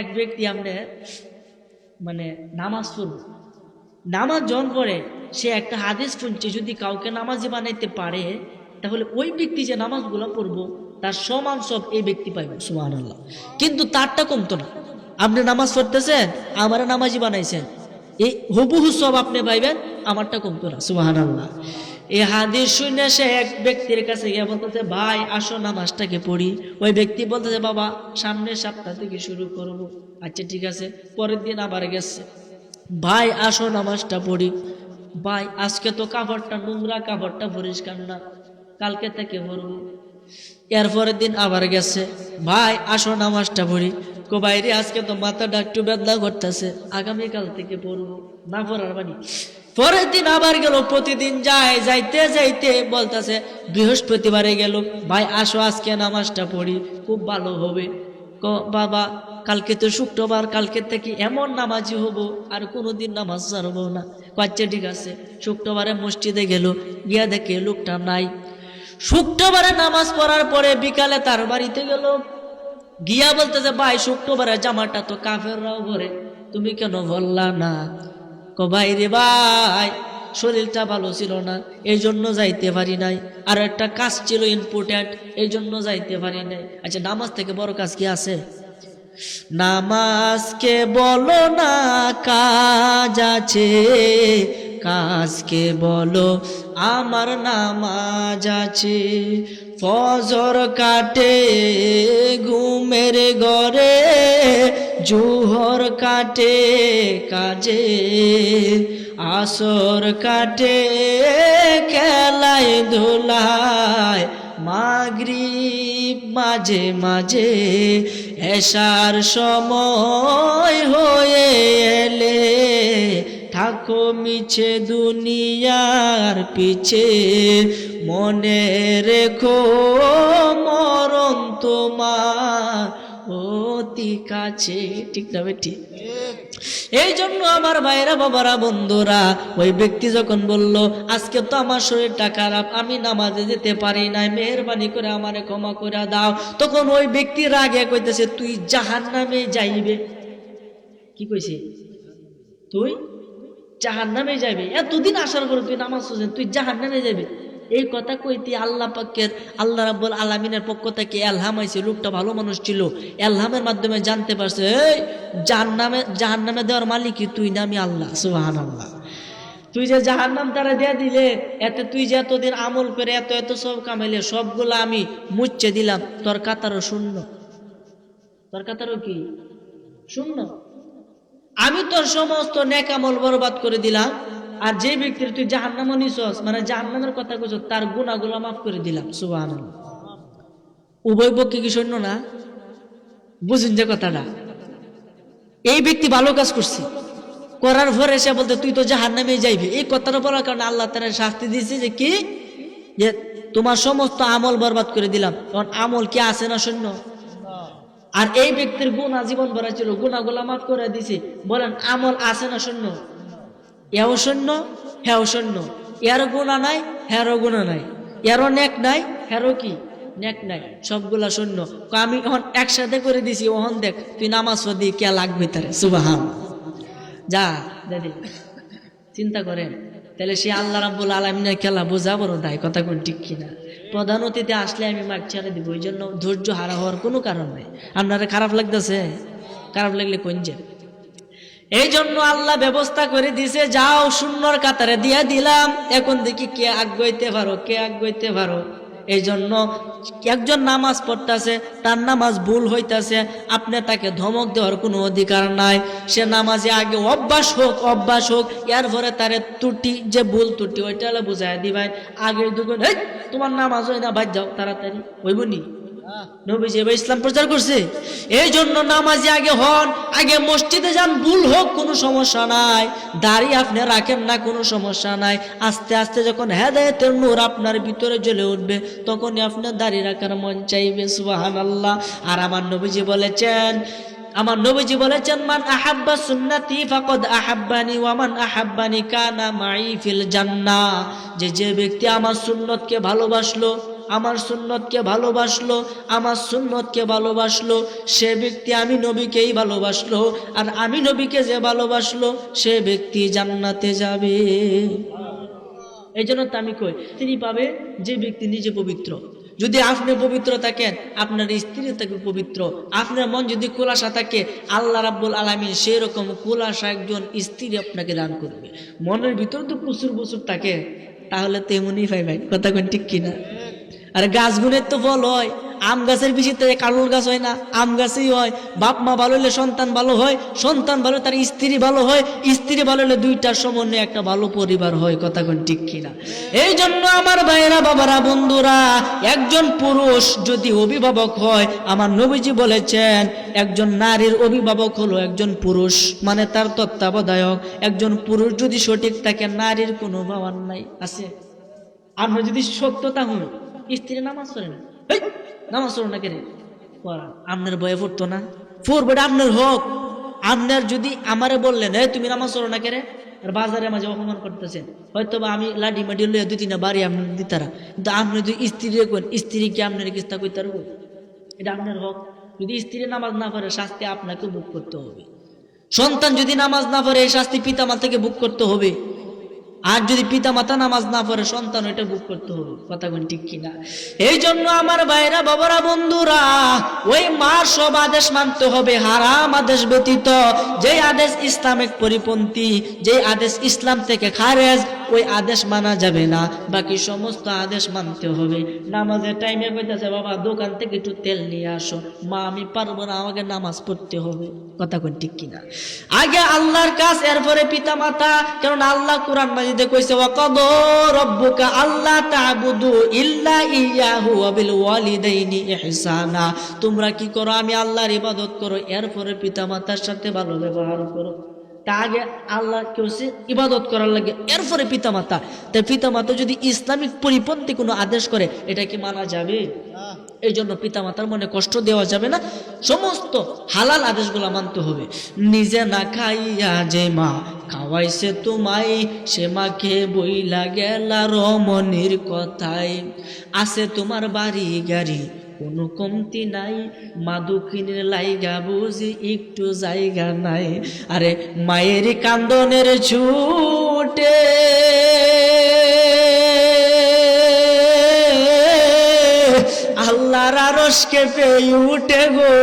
এক ব্যক্তি আপনি মানে নামাজ পড়ব, নামাজ যখন পড়ে সে একটা হাদিস শুনছে, যদি কাউকে নামাজি বানাইতে পারে তাহলে ওই ব্যক্তি যে নামাজগুলো পড়বো তার সমান সব এই ব্যক্তি পাইবে, সুবহানাল্লাহ। কিন্তু তারটা কমতো না। আপনি নামাজ পড়তেছেন, আমার নামাজি বানাইছেন, এই হুবহু সব আপনি পাইবেন, আমারটা কমতো না, সুবহানাল্লাহ। এই হাদিস শুনে সে এক ব্যক্তির কাছে গিয়ে বলতেছে, ভাই আসো নামাজটাকে পড়ি। ওই ব্যক্তি বলতেছে, বাবা সামনের সপ্তাহ থেকে শুরু করবো। আচ্ছা ঠিক আছে। পরের দিন আবার গেছে, ভাই আসো নামাজটা পড়ি। ভাই আজকে তো কাপড়টা নোংরা, কাপড়টা পরিষ্কার না, কালকে থেকে পড়বো। এরপরের দিন আবার গেছে, ভাই আসো নামাজটা পড়ি। কো বাইরে আজকে তো মাথাটা একটু বেদনা করতেছে, আগামীকাল থেকে পড়বো, না পড়ার বাণী। পরের দিন আবার গেল, প্রতিদিন যায়, যাইতে যাইতে বলতেছে বৃহস্পতিবারে গেল, ভাই আসো আজকে নামাজটা পড়ি, খুব ভালো হবে। বাবা কালকে তো শুক্রবার, কালকে থেকে এমন নামাজি হব আর কোনোদিন নামাজ ছাড়বো না। আচ্ছা ঠিক আছে। শুক্রবারে মসজিদে গেল, গিয়া দেখে লোকটা নাই। শুক্রবারে নামাজ পড়ার পরে বিকালে তার বাড়িতে গেল, গিয়া বলতেছে, ভাই শুক্রবারে জামাটা তো কাফেররাও পরে, তুমি কেন বললা না? ভাই রে ভাই শরীরটা ভালো ছিল না, এই জন্য যাইতে পারি নাই, আর একটা কাজ ছিল ইম্পর্টেন্ট, এই জন্য যাইতে পারি নাই। আচ্ছা নামাজ থেকে বড় কাজ কি আছে? নামাজকে বলো না কাজ আছে, কাজকে বলো আমার নামাজ আছে। ফজর কাটে ঘুমের ঘরে, জোহর কাটে কাজে, আসর কাটে খেলায় ধুলায়, মাগরিব মাঝে মাঝে, এশার সময় হয়ে এলে থাকো মিছে দুনিয়ার পিছে, মনে রেখো মরণ তোমার অতি কাছে। ঠিক না বেটি? এই জন্য আমার ভাইরা বাবারা বন্ধুরা, ওই ব্যক্তি যখন বলল আজকে তো আমার শরীরটা খারাপ, আমি নামাজে যেতে পারি নাই, মেহেরবানি করে আমারে ক্ষমা করে দাও, তখন ওই ব্যক্তি রাগে কইতেছে, তুই জাহান্নামে যাইবে। কি কইছে? তুই জাহান্নামে যাবে, এতদিন আসার পরে তুই নামাজ পড়ছেন, তুই জাহান্নামে যাবে। এই কথা কইতে আল্লাহ পাকের, আল্লাহ রাব্বুল আলামিনের পক্ষ থেকে এলহাম আইছে। লোকটা ভালো মানুষ ছিল, এলহামের মাধ্যমে জানতে পারছে এই জাহান্নামে দেওয়ার মালিক তুই না, আমি আল্লাহ। সুবহানাল্লাহ। তুই যে জাহান্নাম তারা দিয়ে দিলে, এতে তুই যে এতদিন আমল করে এত এত সব কামাইলে, সবগুলো আমি মুচ্ছে দিলাম, তোর কাতারও শূন্য, তোর কাতারও কি শূন্য। আমি তোর সমস্ত নেক আমল বরবাদ করে দিলাম, আর যে ব্যক্তির তুই জাহান্নামে নিছস, মানে জাহান্নামের কথা কইছস, তার গুনাহগুলো মাফ করে দিলাম। সুবহানাল্লাহ। উভয় পক্ষে কি শূন্য না? বুঝুন যে কথাটা। এই ব্যক্তি ভালো কাজ করছে, করার পরে এসে বলতে তুই তো জাহান্নামে যাইবি, এই কথাটা বলার কারণে আল্লাহ তাআলা শাস্তি দিয়েছে যে কি, যে তোমার সমস্ত আমল বরবাদ করে দিলাম। তখন আমল কি আছে না শূন্য? আর এই ব্যক্তির গুনাহ জীবন ভরা ছিল, গুনাহগুলো মাফ করে দিছে। বলেন আমল আছে না শূন্য? এও শূন্য, হেও শূন্য। এরও গুনাহ নাই, হেরও গুনাহ নাই, এরও নেক নাই, হেরও কি নেক নাই, সবগুলা শূন্য। আমি এখন একসাথে করে দিছি, ওহন দেখ তুই নামাজ পড়ি কে লাগবে তারে। সুবহানাল্লাহ। যা দাদি চিন্তা করেন, তাহলে সে আল্লাহ রাব্বুল আলামিনের খেলা বোঝা বড় দায়। কথা কোন ঠিক কিনা? প্রধান অতিথি আসলে আমি মাইক ছেড়ে দিব, এই জন্য ধৈর্য হারা হওয়ার কোনো কারণ নেই। আপনারা খারাপ লাগতেছে? খারাপ লাগলে কোন যে, এই জন্য আল্লাহ ব্যবস্থা করে দিছে, যাও শূন্যর কাতারে দিয়া দিলাম, এখন দেখি কে আগাইতে পারো, কে আগাইতে পারো। এই জন্য একজন নামাজ পড়তেছে, তার নামাজ ভুল হইতাছে, আপনি তাকে ধমক দেওয়ার কোনো অধিকার নাই। সে নামাজে আগে অভ্যাস হোক, এরপরে তারে ত্রুটি, যে ভুল ত্রুটি ওইটা হলে বুঝাই দিবেন। আগে দুগুণ এই তোমার নামাজ হয় না, বাদ যাও তাড়াতাড়ি, হইবনি? নবীজি এবার ইসলাম প্রচার করছে। এই জন্য নামাজি আগে হন, আগে মসজিদে যান, ভুল হোক কোনো সমস্যা নাই, দাড়ি আপনি রাখেন না কোনো সমস্যা নাই। আস্তে আস্তে যখন হেদায়েতের নূর আপনার ভিতরে জ্বলে উঠবে, তখনই আপনার দাড়ি রাখার মন চাইবে। সুবহানাল্লাহ। আর আমার নবীজি বলেছেন মান আহাব্বা সুন্নতি ফাকাদ আহাব্বানি ওয়া মান আহাব্বানি কানা মাই ফিল জান্নাহ। যে ব্যক্তি আমার সুন্নতকে ভালোবাসলো, আমার সুন্নতকে ভালোবাসলো, আমার সুন্নতকে ভালোবাসলো, সে ব্যক্তি আমি নবীকেই ভালোবাসলো, আর আমি নবীকে যে ভালোবাসলো সে ব্যক্তি জান্নাতে যাবে। এই জন্য তো আমি কই, তিনি পাবে যে ব্যক্তি নিজে পবিত্র। যদি আপনি পবিত্র থাকেন, আপনার স্ত্রী থাকবে পবিত্র। আপনার মন যদি খোলাসা থাকে, আল্লাহ রাব্বুল আলামিন সেই রকম খোলাসা একজন স্ত্রী আপনাকে দান করবে। মনের ভিতর তো প্রচুর প্রচুর থাকে, তাহলে তেমনই ভাই ভাই, কথা কোন ঠিক কিনা? আর গাছগুনের তো ফল হয়, আম গাছের বেশি থেকে কাঁঠাল গাছ হয় না, আম গাছই হয়। বাপ মা ভালো হলে সন্তান ভালো হয়, সন্তান ভালো তার স্ত্রী ভালো হয়, স্ত্রী ভালো হলে দুইটার সমন্বয়ে একটা ভালো পরিবার হয়, কথা কোন ঠিক কিনা? এই জন্য আমার ভাইয়েরা, বাবারা, বন্ধুরা, একজন পুরুষ যদি অভিভাবক হয়, আমার নবীজি বলেছেন একজন নারীর অভিভাবক হলো একজন পুরুষ, মানে তার তত্ত্বাবধায়ক। একজন পুরুষ যদি সঠিক থাকে, নারীর কোনো ভাবার নাই আছে। আমরা যদি সত্যতা হই, স্ত্রী নামাজ পড়ে না, নামাজ পড়ো না কেন? আপনার বয়ে পড়তো না, পড়বে, আপনার হক। আপনার যদি আমারে বললেন তুমি নামাজ পড়ো না কেন, আর বাজারে মাঝে অপমান করতেছেন, হয়তো বা আমি লাঠি মাটি লইয়া 2-3টা বাড়ি আপনার দিতারা, কিন্তু আপনি যদি স্ত্রী রেখেন, স্ত্রীকে আপনার কিস্তা করতে পারবো? এটা আপনার হক। যদি স্ত্রী নামাজ না পড়ে, শাস্তি আপনাকে ভোগ করতে হবে। সন্তান যদি নামাজ না পড়ে, এই শাস্তি পিতামাতা থেকে ভোগ করতে হবে। আর যদি পিতা মাতা নামাজ না পড়ে, সন্তান এটা ভোগ করতে হবে, কথা কোন ঠিক কিনা? এই জন্য আমার ভাইরা, বাবারা, বন্ধুরা, ওই মার সব আদেশ মানতে হবে, হারাম আদেশ ব্যতীত। যে আদেশ ইসলামিক পরিপন্থী, যে আদেশ ইসলাম থেকে খারেজ, ওই আদেশ মানা যাবে না। বাকি সমস্ত আদেশ মানতে হবে। নামাজের টাইমে কইতাছে বাবা দোকান থেকে একটু তেল নিয়ে আসো, মা আমি পারবো না, আমাকে নামাজ পড়তে হবে, কথা কোন ঠিক কিনা? আগে আল্লাহর কাজ, এরপরে পিতা মাতা। কারণ আল্লাহ কোরআন মাজিদে কইছে ওয়াকাদা রাব্বুকা আল্লা তা'বুদু ইল্লা ইয়াহু ওয়া বিল ওয়ালিদাইনি ইহসানা। তোমরা কি করো? আমি আল্লাহর ইবাদত করো, এরপরে পিতা মাতার সাথে ভালো ব্যবহার করো। তা আগে আল্লাহ কেউ ইবাদত করার লাগে, এরপরে পিতা মাতা। তাই পিতা মাতা যদি ইসলামিক পরিপন্থী কোনো আদেশ করে, এটা কি মানা যাবে? এই জন্য পিতা মাতার মনে কষ্ট দেওয়া যাবে না, সমস্ত হালাল আদেশগুলো মানতে হবে। নিজে না খাইয়া যে মা খাওয়াইছে তোমায়, সে মাকে বইলা গেলা রমণীর কথায়। আছে তোমার বাড়ি গাড়ি, কোনো কমতি নাই, মা দুঃখিনীর লাইগা বুঝি একটু জায়গা নাই। আরে মায়ের কান্দনের ছুটে আল্লাহর আরশ কেঁপে উঠে গো,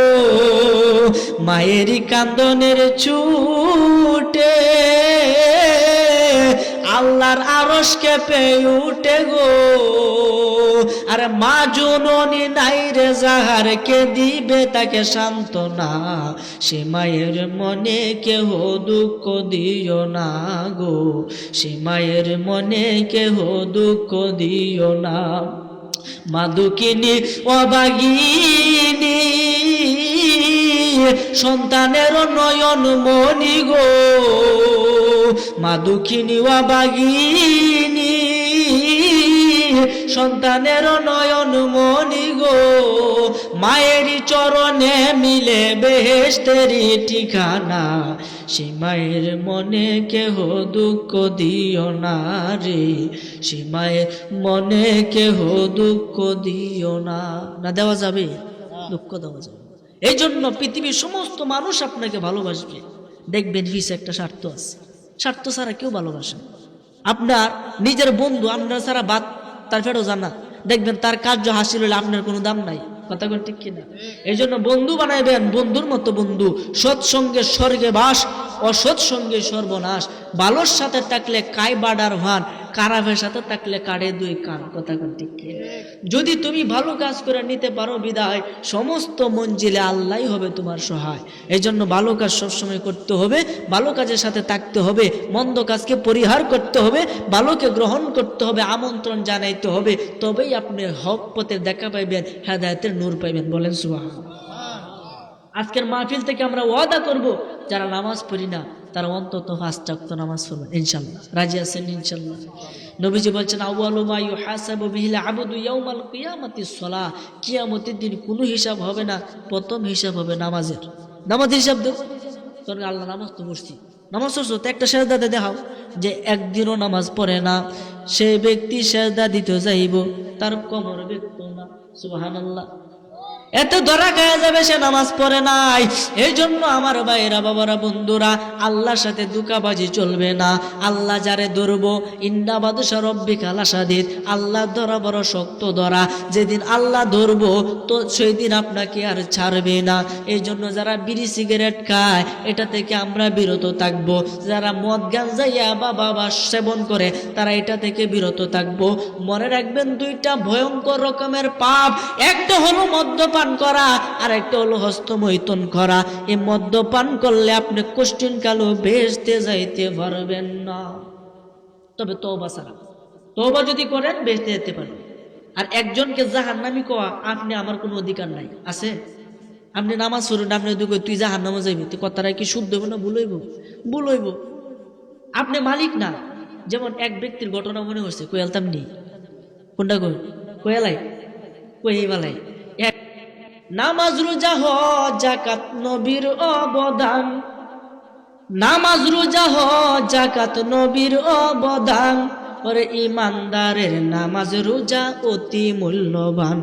মায়ের কান্দনের ছুটে আল্লাহর আরশ কেঁপে উঠে গো। আর মা জননী নাই রে যাহার, কে দিবে তাকে সান্ত্বনা, সে মায়ের মনে কেহ দুঃখ দিও না গো, সে মায়ের মনে কেহ দুঃখ দিও না। মা দুঃখিনী অবাগিনী, সন্তানের নয়ন মনি গো, মা দুঃখিনী অবাগিনী, সন্তানের নয়ন মনি গো। মায়েরই চরণে মিলে বেহেশতেরই ঠিকানা, সে মায়ের মনে কেহ দুঃখ দিও না রে, সে মায়ের মনে কেহ দুঃখ দিও না। না দেওয়া যাবে? দুঃখ দেওয়া যাবে। এই জন্য পৃথিবীর সমস্ত মানুষ আপনাকে ভালোবাসবে, দেখবেন পিছে একটা স্বার্থ আছে। স্বার্থ ছাড়া কেউ ভালোবাসে না। আপনার নিজের বন্ধু আপনার ছাড়া বাদ তার ফেরো জানা, দেখবেন তার কার্য হাসিল হলে আপনার কোনো দাম নাই, কথা বল ঠিক কিনা? এই জন্য বন্ধু বানাইবেন বন্ধুর মতো বন্ধু। সৎসঙ্গে স্বর্গে বাস, অসৎ সঙ্গে সর্বনাশ। ভালোর সাথে থাকলে কাই বাডার ভান, খারাপের সাথে থাকলে কাড়ে দুই কান, কথা বল ঠিক কিনা? যদি তুমি ভালো কাজ করে নিতে পারো বিদায়, সমস্ত মঞ্জিলে আল্লাহই হবে তোমার সহায়। এই জন্য ভালো কাজ সবসময় করতে হবে, ভালো কাজের সাথে থাকতে হবে, মন্দ কাজকে পরিহার করতে হবে, ভালোকে গ্রহণ করতে হবে, আমন্ত্রণ জানাইতে হবে। তবেই আপনি হক পথে দেখা পাইবেন, হেদায়েতের নূর পাইবেন। বলেন সুবহানাল্লাহ। আজকের মাহফিল থেকে আমরা ওয়াদা করব, যারা নামাজ পড়ি না তারা অন্তত 5 ওয়াক্ত নামাজ পড়বেন ইনশাআল্লাহ। রাজি আছেন ইনশাআল্লাহ? নবীজি বলছেন আউয়ালু মা ইউহাসাবু বিহিল আবদু ইয়াউমাল কিয়ামাতিস সালাহ। কিয়ামতের দিন কোনো হিসাব হবে না, প্রথম হিসাব হবে নামাজের। নামাজের হিসাব দেব, তোর আল্লাহ নামাজ তো পড়ছি, নামাজ পড়ছো তো একটা সেজদাতে দেখাও। যে একদিনও নামাজ পড়ে না সেই ব্যক্তি সেজদা দিতে যাইব, তার কোমর ব্যক্ত না। সুবহানাল্লাহ। এত ধরা খাওয়া যাবে সে নামাজ পড়ে নাই। এই জন্য আমার ভাইরা, বাবারা, বন্ধুরা, আল্লাহর সাথে দুকাবাজি চলবে না। আল্লাহ যারে ধরবো, ইন্না বাদশা রব্বিকা লাশাদীদ, আল্লাহ ধরা বড় শক্ত ধরা। যেদিন আল্লাহ ধরবো তো সেই দিন আপনাকে আর ছাড়বে না। এই জন্য যারা বিড়ি সিগারেট খায় এটা থেকে আমরা বিরত থাকবো। যারা মদ গাঁজা ইয়াবা বাবা সেবন করে তারা এটা থেকে বিরত থাকবো। মনে রাখবেন দুইটা ভয়ঙ্কর রকমের পাপ, একটা হলো মদ্যপান করা আর একটা হলো হস্তমৈথুন করা। এই মদ্যপান করলে আপনি কোশ্চিন কালো বেহেশতে যাইতে পারবেন না, তবে তওবা ছাড়া। তওবা যদি করেন বেহেশতে যেতে পারবেন। আর একজনকে জাহান্নামী কোয়া আপনি আমার কোনো অধিকার নাই, আছে? আপনি নামাজ পড়ুন, আপনি তুই জাহান্নামে যাইবি, তুই কথাটা কি শুদ্ধ হইব না ভুল হইব? ভুল হইব। আপনি মালিক না। যেমন এক ব্যক্তির ঘটনা মনে হচ্ছে, কয়ালতাম নি, কোনটা কই কয়ালাই কইবালাই। নামাজ রোজা হজ যাকাত নবীর অবদান, নামাজ রোজা হজ যাকাত নবীর অবদান। ওরে ইমানদারের নামাজ রোজা অতি মূল্যবান।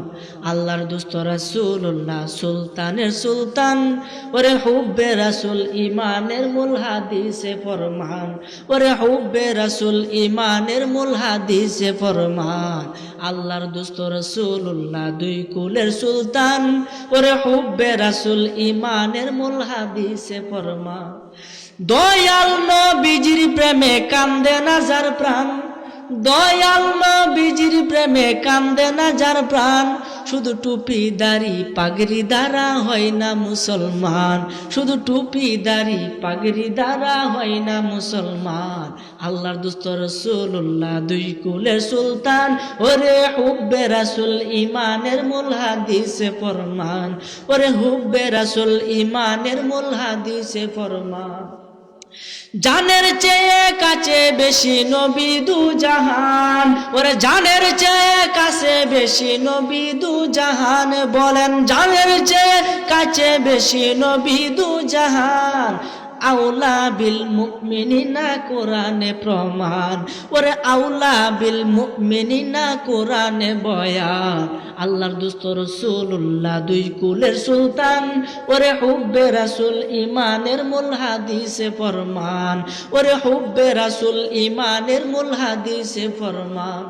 আল্লাহর দোস্ত রাসূলুল্লাহ সুলতানের সুলতান। ওরে হুব্বে রাসূল ইমানের মূল হাদিসে ফরমান। ওরে হুব্বে রাসূল ইমানের মূল হাদিসে ফরমান। আল্লাহর দোস্ত রাসূলুল্লাহ দুই কুলের সুলতান। ওরে হুব্বে রাসূল ইমানের মূল হাদিসে ফরমান। দয়াল নবীজির প্রেমে কান্দে না যার প্রাণ, দয়াল নবীজির প্রেমে কান্দে না যার প্রাণ। শুধু টুপি দাড়ি পাগড়ি দ্বারা হয় না মুসলমান, শুধু টুপি দাড়ি পাগড়ি দ্বারা হয় না মুসলমান। আল্লাহর দোস্ত রাসূলুল্লাহ দুই কুলের সুলতান। ওরে হুব্বে রাসূল ইমানের মূল হাদিসে ফরমান। ওরে হুব্বে রাসূল ইমানের মূল হাদিসে ফরমান। জানের চেয়ে কাছে বেশি নবী দু জাহান। ওরে জানের চেয়ে কাছে বেশি নবী দু জাহান। বলেন জানের চেয়ে কাছে বেশি নবী দু জাহান। আউলা বিল মুমিনিনা কোরআনে প্রমাণ। ওরে আউলা বিল মুমিনিনা কোরআনে বয়ান। আল্লাহর দোস্ত রাসূলুল্লাহ দুই কুলের সুলতান। ওরে হুব্বে রাসূল ইমানের মূল হাদিসে ফরমান। ওরে হুব্বে রাসূল ইমানের মূল হাদিসে ফরমান।